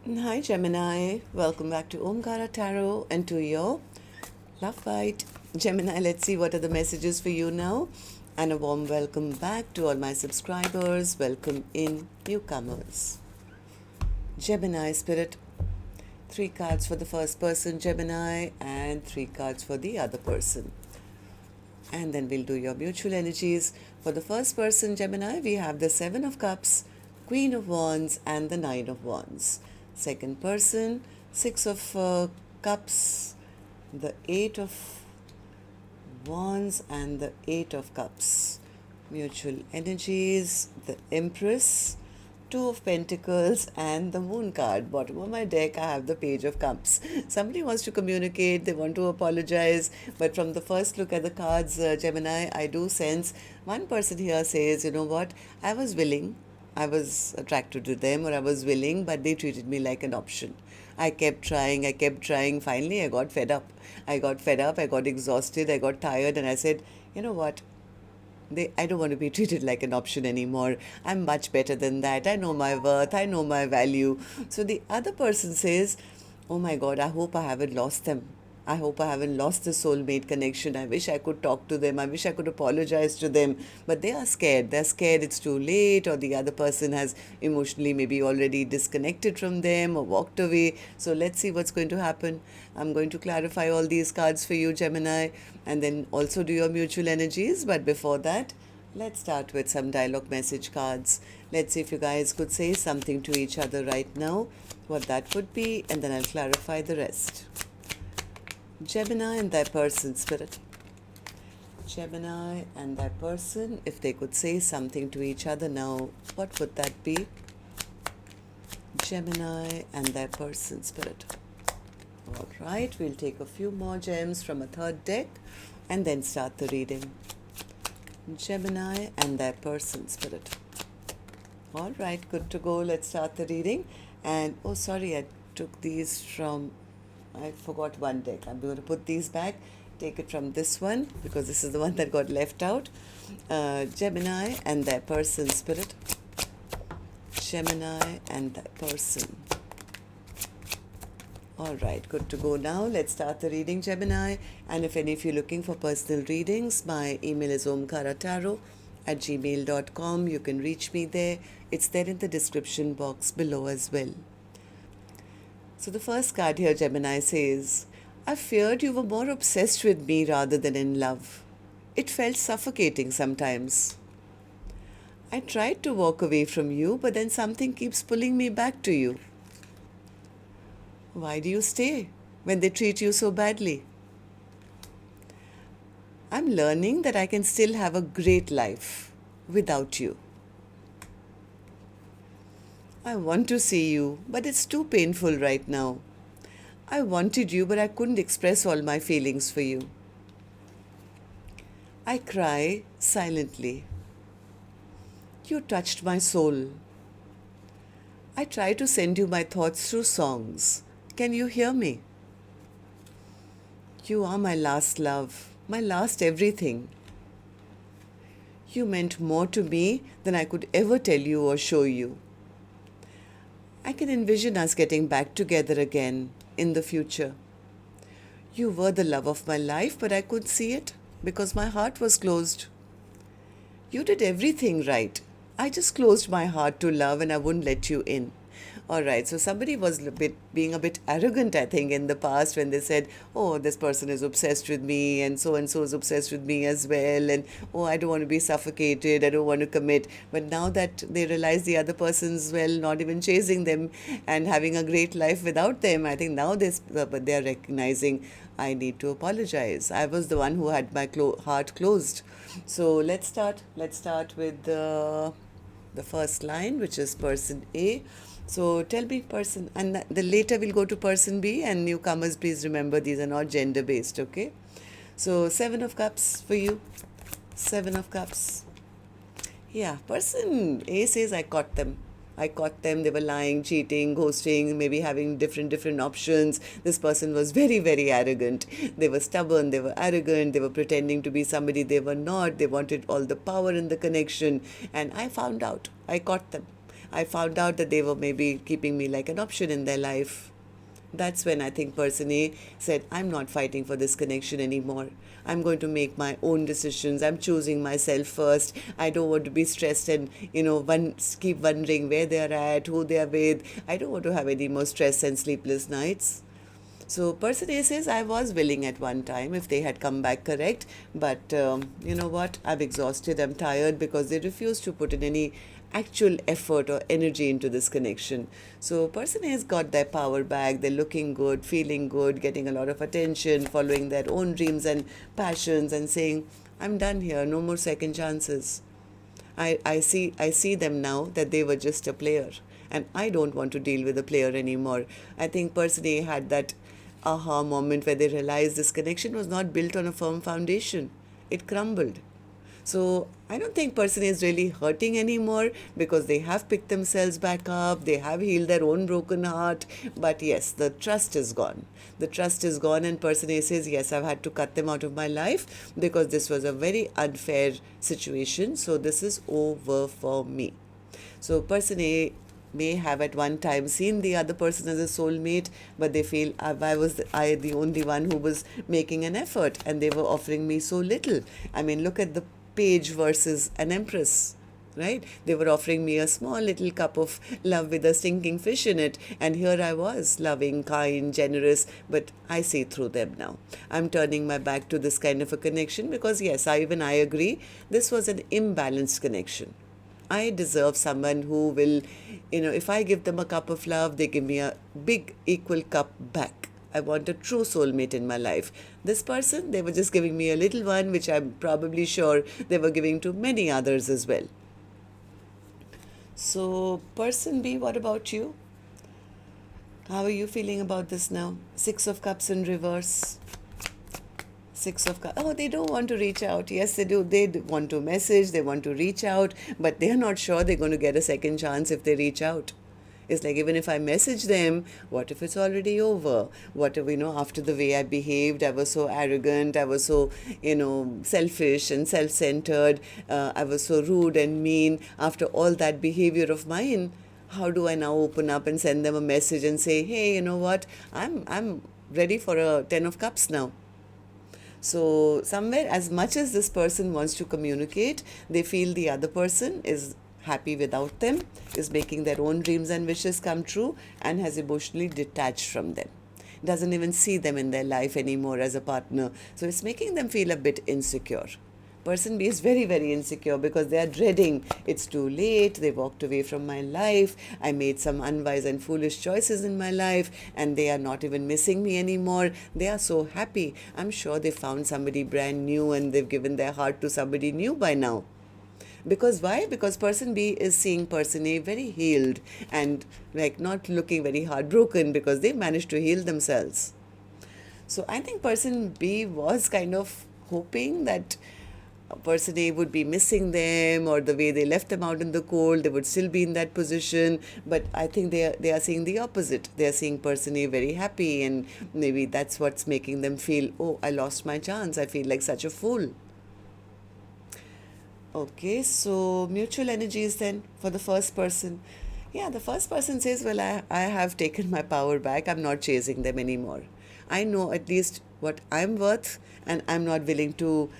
Hi Gemini, welcome back to Omkaratarot and to your Love Bite. Gemini, let's see what are the messages for you now. And a warm welcome back to all my subscribers. Welcome in newcomers. Gemini Spirit, 3 cards for the first person, Gemini, and 3 cards for the other person. And then we'll do your mutual energies. For the first person, Gemini, we have the 7 of Cups, Queen of Wands, and the 9 of Wands. Second person, 6 of Cups, the 8 of Wands, and the 8 of Cups. Mutual energies, the Empress, 2 of Pentacles, and the Moon card. Bottom of my deck, I have the Page of Cups. Somebody wants to communicate, they want to apologize, but from the first look at the cards, Gemini, I do sense one person here says, you know what, I was willing, I was attracted to them, or I was willing, but they treated me like an option. I kept trying. Finally, I got fed up. I got exhausted, I got tired, and I said, you know what? I don't want to be treated like an option anymore. I'm much better than that. I know my worth. I know my value. So the other person says, oh my God, I hope I haven't lost them. I hope I haven't lost the soulmate connection. I wish I could talk to them. I wish I could apologize to them. But they are scared. They're scared it's too late, or the other person has emotionally maybe already disconnected from them or walked away. So let's see what's going to happen. I'm going to clarify all these cards for you, Gemini, and then also do your mutual energies. But before that, let's start with some dialogue message cards. Let's see if you guys could say something to each other right now, what that would be, and then I'll clarify the rest. Gemini and their person, Spirit. Gemini and their person, if they could say something to each other now, what would that be? Gemini and their person, Spirit. All right, we'll take a few more gems from a third deck and then start the reading. Gemini and their person, Spirit. All right, good to go. Let's start the reading. And, oh, sorry, I took these from... I forgot one deck. I'm going to put these back, take it from this one, because this is the one that got left out. Gemini and their person, Spirit. Gemini and their person. All right, good to go now. Let's start the reading, Gemini. And if any of you are looking for personal readings, my email is omkaratarot@gmail.com. You can reach me there. It's there in the description box below as well. So the first card here, Gemini, says, I feared you were more obsessed with me rather than in love. It felt suffocating sometimes. I tried to walk away from you, but then something keeps pulling me back to you. Why do you stay when they treat you so badly? I'm learning that I can still have a great life without you. I want to see you, but it's too painful right now. I wanted you, but I couldn't express all my feelings for you. I cry silently. You touched my soul. I try to send you my thoughts through songs. Can you hear me? You are my last love, my last everything. You meant more to me than I could ever tell you or show you. I can envision us getting back together again in the future. You were the love of my life, but I couldn't see it because my heart was closed. You did everything right. I just closed my heart to love and I wouldn't let you in. All right, so somebody was being a bit arrogant, I think, in the past when they said, oh, this person is obsessed with me and so is obsessed with me as well. And, oh, I don't want to be suffocated. I don't want to commit. But now that they realize the other person's, well, not even chasing them and having a great life without them, I think now they're recognizing, I need to apologize. I was the one who had my heart closed. So let's start with the first line, which is person A. So tell me person, and the later we'll go to person B, and newcomers, please remember these are not gender based, okay? So 7 of Cups for you. 7 of Cups. Yeah, person A says, I caught them. They were lying, cheating, ghosting, maybe having different options. This person was very, very arrogant. They were stubborn, they were arrogant, they were pretending to be somebody they were not. They wanted all the power in the connection. And I found out. I caught them. I found out that they were maybe keeping me like an option in their life. That's when I think person A said, I'm not fighting for this connection anymore. I'm going to make my own decisions. I'm choosing myself first. I don't want to be stressed and, keep wondering where they are at, who they are with. I don't want to have any more stress and sleepless nights. So person A says, I was willing at one time if they had come back correct, but you know what? I'm exhausted, I'm tired because they refuse to put in any actual effort or energy into this connection. So person A has got their power back, they're looking good, feeling good, getting a lot of attention, following their own dreams and passions and saying, I'm done here, no more second chances. I see them now that they were just a player and I don't want to deal with a player anymore. I think person A had that aha moment where they realized this connection was not built on a firm foundation. It crumbled. So I don't think person is really hurting anymore because they have picked themselves back up, they have healed their own broken heart. But yes, the trust is gone. The trust is gone and person A says, yes, I've had to cut them out of my life because this was a very unfair situation. So this is over for me. So person A may have at one time seen the other person as a soulmate, but they feel I was the only one who was making an effort and they were offering me so little. I mean, look at the page versus an empress, right? They were offering me a small little cup of love with a stinking fish in it, and here I was, loving, kind, generous, but I see through them now. I'm turning my back to this kind of a connection because yes, I agree, this was an imbalanced connection. I deserve someone who will, if I give them a cup of love, they give me a big equal cup back. I want a true soulmate in my life. This person, they were just giving me a little one, which I'm probably sure they were giving to many others as well. So, person B, what about you? How are you feeling about this now? 6 of Cups in reverse. 6 of Cups. Oh, they don't want to reach out. Yes, they do. They want to message, they want to reach out, but they're not sure they're going to get a second chance if they reach out. It's like, even if I message them, what if it's already over? What if, after the way I behaved, I was so arrogant, I was so, selfish and self-centered, I was so rude and mean. After all that behavior of mine, how do I now open up and send them a message and say, hey, you know what, I'm ready for a 10 of Cups now. So somewhere, as much as this person wants to communicate, they feel the other person is happy without them, is making their own dreams and wishes come true, and has emotionally detached from them. Doesn't even see them in their life anymore as a partner. So it's making them feel a bit insecure. Person B is very, very insecure because they are dreading, it's too late, they walked away from my life, I made some unwise and foolish choices in my life, and they are not even missing me anymore. They are so happy. I'm sure they found somebody brand new and they've given their heart to somebody new by now. Because why? Because person B is seeing person A very healed and like not looking very heartbroken because they managed to heal themselves. So I think person B was kind of hoping that person A would be missing them, or the way they left them out in the cold, they would still be in that position. But I think they are seeing the opposite. They are seeing person A very happy, and maybe that's what's making them feel, oh, I lost my chance. I feel like such a fool. Okay, so mutual energies then for the first person. Yeah, the first person says, well, I have taken my power back. I'm not chasing them anymore. I know at least what I'm worth, and I'm not willing to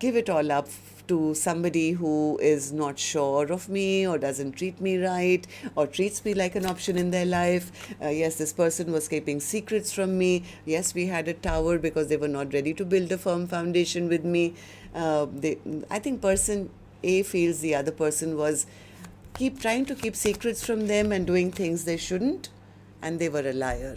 give it all up to somebody who is not sure of me or doesn't treat me right or treats me like an option in their life. Yes, this person was keeping secrets from me. Yes, we had a tower because they were not ready to build a firm foundation with me. I think person A feels the other person was trying to keep secrets from them and doing things they shouldn't, and they were a liar.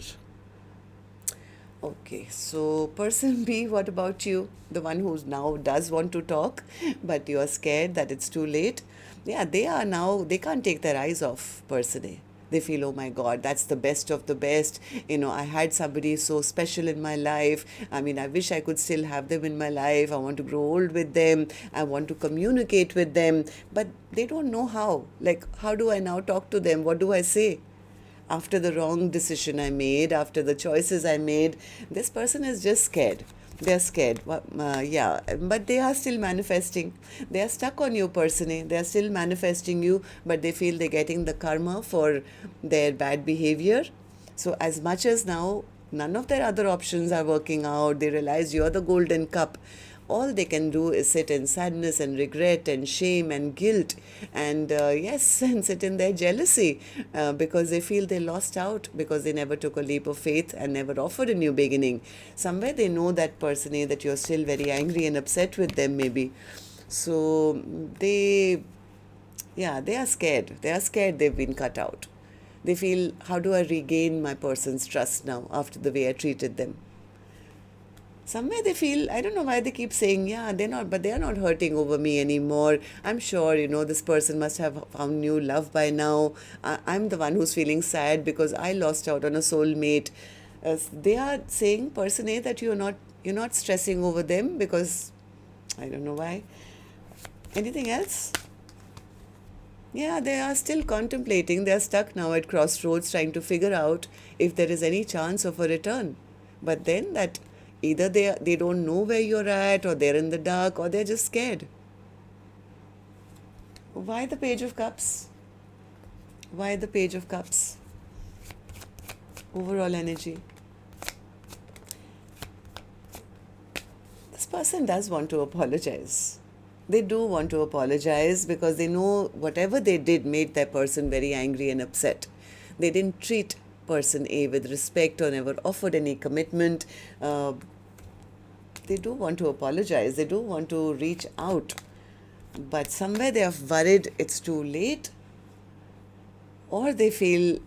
Okay, so person B, what about you? The one who now does want to talk, but you're scared that it's too late. Yeah, they can't take their eyes off person A. They feel, oh my God, that's the best of the best. I had somebody so special in my life. I mean, I wish I could still have them in my life. I want to grow old with them. I want to communicate with them. But they don't know how. Like, how do I now talk to them? What do I say? After the wrong decision I made, after the choices I made, this person is just scared. They're scared. Yeah, but they are still manifesting. They are stuck on you, personally. They are still manifesting you, but they feel they're getting the karma for their bad behavior. So, as much as now none of their other options are working out, they realize you're the golden cup. All they can do is sit in sadness and regret and shame and guilt, and yes, and sit in their jealousy because they feel they lost out because they never took a leap of faith and never offered a new beginning. Somewhere they know that personally that you're still very angry and upset with them, maybe. So they, yeah, they are scared. They are scared they've been cut out. They feel, how do I regain my person's trust now after the way I treated them? Somewhere they feel, I don't know why they keep saying, yeah, they're not, but they're not hurting over me anymore. I'm sure, this person must have found new love by now. I'm the one who's feeling sad because I lost out on a soulmate. They are saying, person A, that you're not stressing over them because, I don't know why. Anything else? Yeah, they are still contemplating. They are stuck now at crossroads trying to figure out if there is any chance of a return. But then that either they don't know where you're at, or they're in the dark, or they're just scared. Why the Page of Cups? Why the Page of Cups? Overall energy. This person does want to apologize. They do want to apologize because they know whatever they did made that person very angry and upset. They didn't treat person A with respect or never offered any commitment. They do want to apologize. They do want to reach out. But somewhere they are worried it's too late, or they feel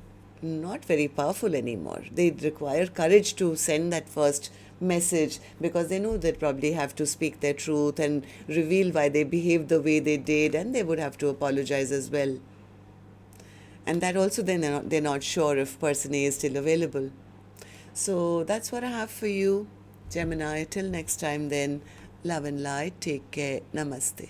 not very powerful anymore. They require courage to send that first message because they know they probably have to speak their truth and reveal why they behaved the way they did, and they would have to apologize as well. And that also they're not sure if person A is still available. So that's what I have for you, Gemini. Till next time then, love and light. Take care. Namaste.